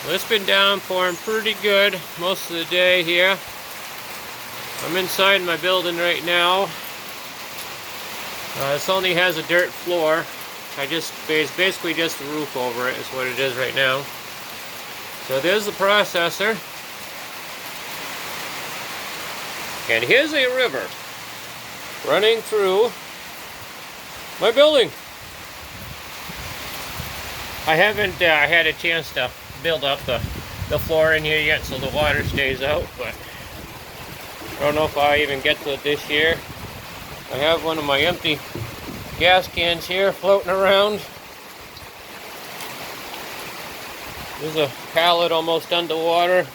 Well, it's been downpouring pretty good most of the day here. I'm inside my building right now. This only has a dirt floor. It's basically just a roof over it is what it is right now. So there's the processor. And here's a river running through my building. I haven't had a chance to build up the floor in here yet so the water stays out, but I don't know if I'll even get to it this year. I have one of my empty gas cans here floating around. There's a pallet almost underwater.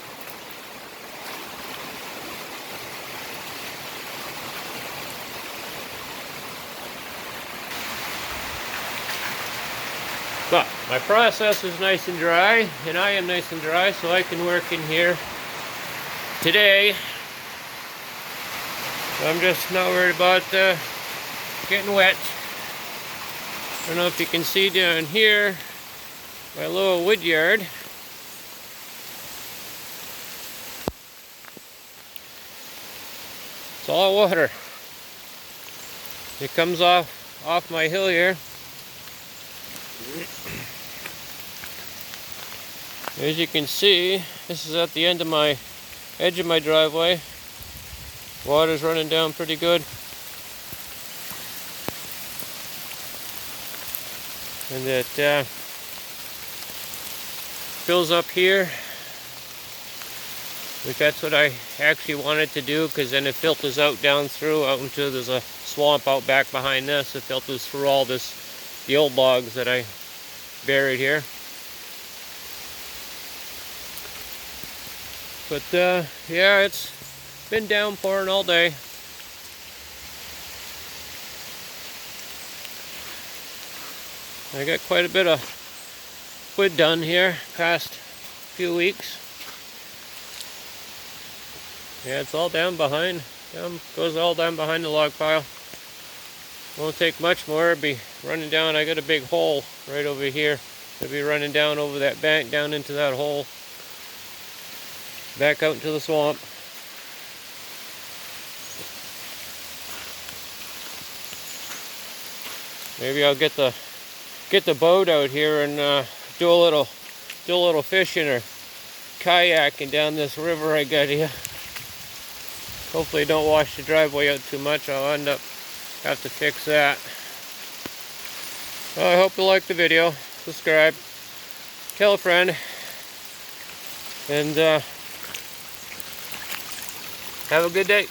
But my process is nice and dry, and I am nice and dry, so I can work in here today. I'm just not worried about getting wet. I don't know if you can see down here, my little wood yard. It's all water. It comes off my hill here. As you can see, this is at the end of my edge of my driveway. Water's running down pretty good. And it fills up here, which that's what I actually wanted to do, because then it filters out down through out into, there's a swamp out back behind this. It filters through all the old logs that I buried here. But yeah, it's been downpouring all day. I got quite a bit of wood done here past few weeks. Yeah, it's all down behind. Goes all down behind the log pile. Won't take much more. It'll be running down. I got a big hole right over here. It'll be running down over that bank, down into that hole, back out into the swamp. Maybe I'll get the boat out here and do a little fishing or kayaking down this river I got here. Hopefully don't wash the driveway out too much. I'll end up have to fix that. Well, I hope you liked the video. Subscribe, tell a friend, and have a good day.